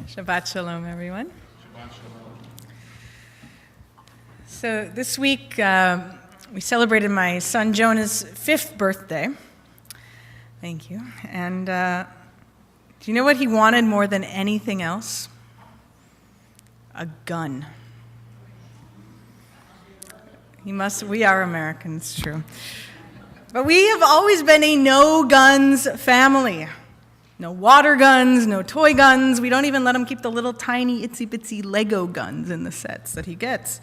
Shabbat Shalom, everyone. Shabbat Shalom. So this week, we celebrated my son Jonah's 5th birthday. Thank you. And do you know what he wanted more than anything else? A gun. We are Americans, true. But we have always been a no-guns family. No water guns, no toy guns. We don't even let him keep the little tiny itsy-bitsy Lego guns in the sets that he gets.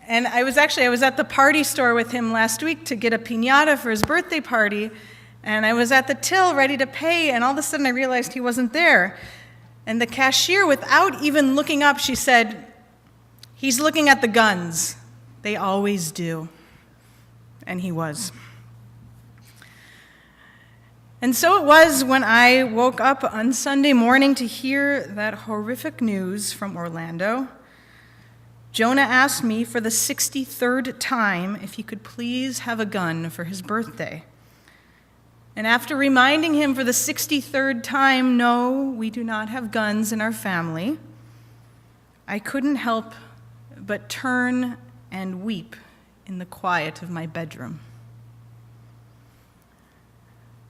And I was at the party store with him last week to get a piñata for his birthday party, and I was at the till ready to pay, and all of a sudden I realized he wasn't there. And the cashier, without even looking up, she said, "He's looking at the guns. They always do." And he was. And so it was when I woke up on Sunday morning to hear that horrific news from Orlando. Jonah asked me for the 63rd time if he could please have a gun for his birthday. And after reminding him for the 63rd time, no, we do not have guns in our family, I couldn't help but turn and weep in the quiet of my bedroom.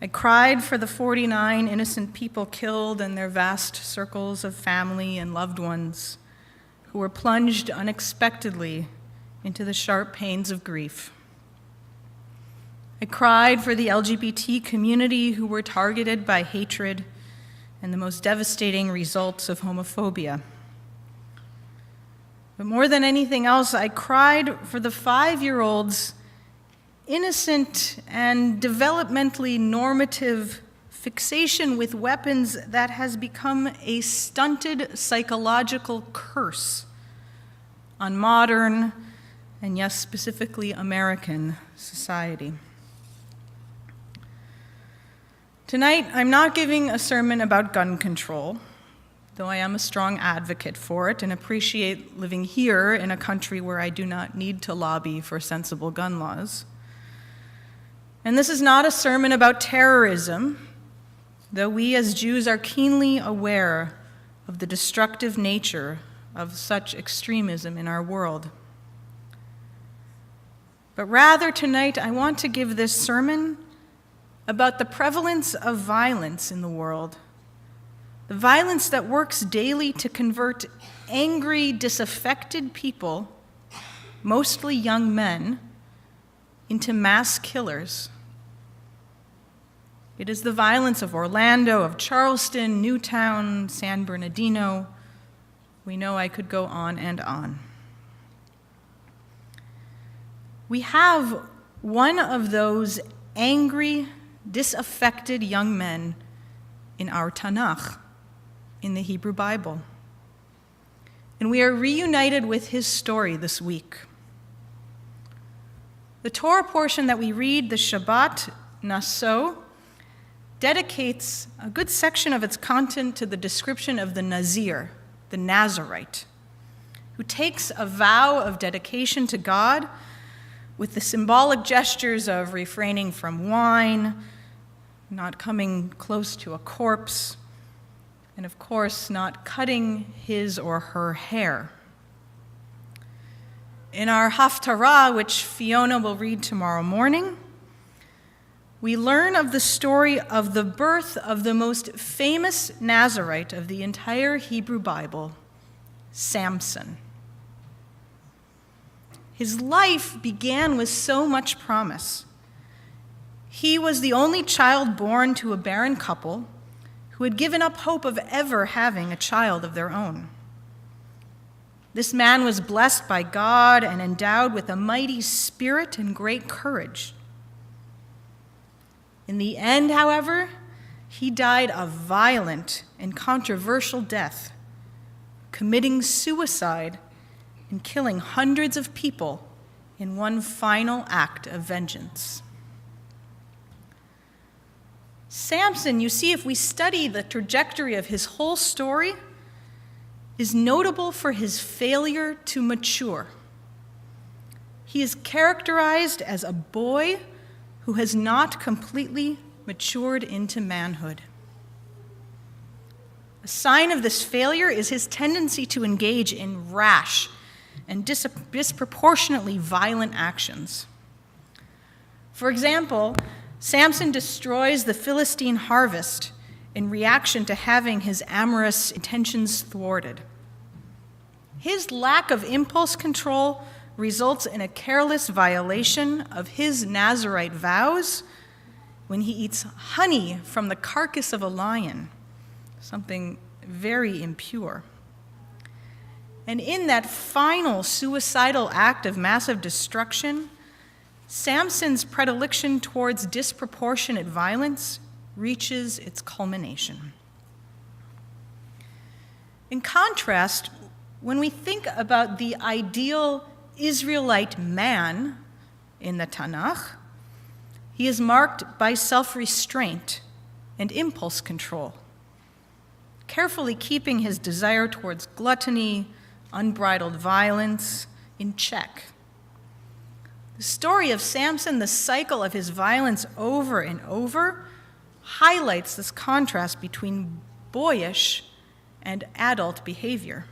I cried for the 49 innocent people killed and their vast circles of family and loved ones who were plunged unexpectedly into the sharp pains of grief. I cried for the LGBT community who were targeted by hatred and the most devastating results of homophobia. But more than anything else, I cried for the 5-year-old's innocent and developmentally normative fixation with weapons that has become a stunted psychological curse on modern, and yes, specifically American society. Tonight, I'm not giving a sermon about gun control, though I am a strong advocate for it and appreciate living here in a country where I do not need to lobby for sensible gun laws. And this is not a sermon about terrorism, though we as Jews are keenly aware of the destructive nature of such extremism in our world. But rather tonight, I want to give this sermon about the prevalence of violence in the world, the violence that works daily to convert angry, disaffected people, mostly young men, into mass killers. It is the violence of Orlando, of Charleston, Newtown, San Bernardino. We know I could go on and on. We have one of those angry, disaffected young men in our Tanakh, in the Hebrew Bible. And we are reunited with his story this week. The Torah portion that we read, the Parshat Nasso, dedicates a good section of its content to the description of the Nazir, the Nazirite, who takes a vow of dedication to God with the symbolic gestures of refraining from wine, not coming close to a corpse, and of course, not cutting his or her hair. In our haftorah, which Fiona will read tomorrow morning, we learn of the story of the birth of the most famous Nazirite of the entire Hebrew Bible, Samson. His life began with so much promise. He was the only child born to a barren couple who had given up hope of ever having a child of their own. This man was blessed by God and endowed with a mighty spirit and great courage. In the end, however, he died a violent and controversial death, committing suicide and killing hundreds of people in one final act of vengeance. Samson, you see, if we study the trajectory of his whole story, is notable for his failure to mature. He is characterized as a boy who has not completely matured into manhood. A sign of this failure is his tendency to engage in rash and disproportionately violent actions. For example, Samson destroys the Philistine harvest in reaction to having his amorous intentions thwarted. His lack of impulse control results in a careless violation of his Nazirite vows when he eats honey from the carcass of a lion, something very impure. And in that final suicidal act of massive destruction, Samson's predilection towards disproportionate violence reaches its culmination. In contrast, when we think about the ideal Israelite man in the Tanakh, he is marked by self-restraint and impulse control, carefully keeping his desire towards gluttony, unbridled violence in check. The story of Samson, the cycle of his violence over and over, highlights this contrast between boyish and adult behavior.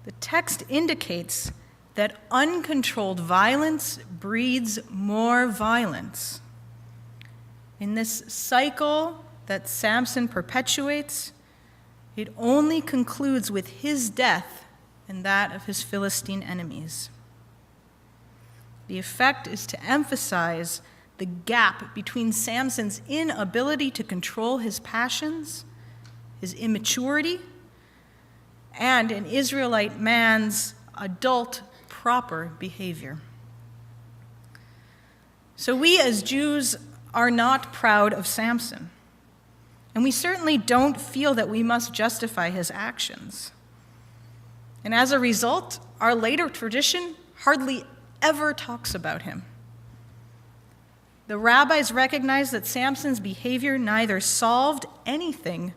The text indicates that uncontrolled violence breeds more violence. In this cycle that Samson perpetuates, it only concludes with his death and that of his Philistine enemies. The effect is to emphasize the gap between Samson's inability to control his passions, his immaturity, and an Israelite man's adult, proper behavior. So we as Jews are not proud of Samson, and we certainly don't feel that we must justify his actions. And as a result, our later tradition hardly ever talks about him. The rabbis recognize that Samson's behavior neither solved anything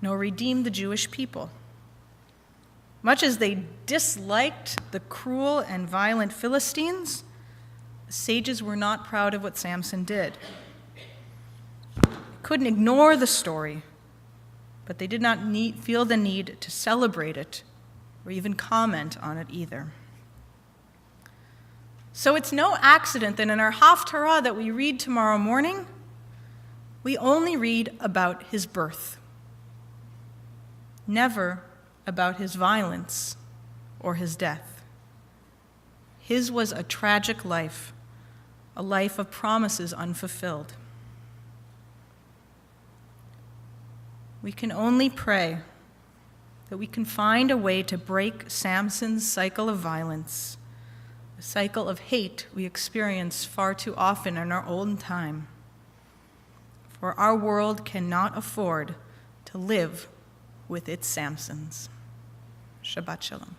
nor redeemed the Jewish people. Much as they disliked the cruel and violent Philistines, the sages were not proud of what Samson did. They couldn't ignore the story, but they did not feel the need to celebrate it or even comment on it either. So it's no accident that in our haftorah that we read tomorrow morning, we only read about his birth, never about his violence or his death. His was a tragic life, a life of promises unfulfilled. We can only pray that we can find a way to break Samson's cycle of violence, a cycle of hate we experience far too often in our own time. For our world cannot afford to live with its Samsons. Shabbat Shalom.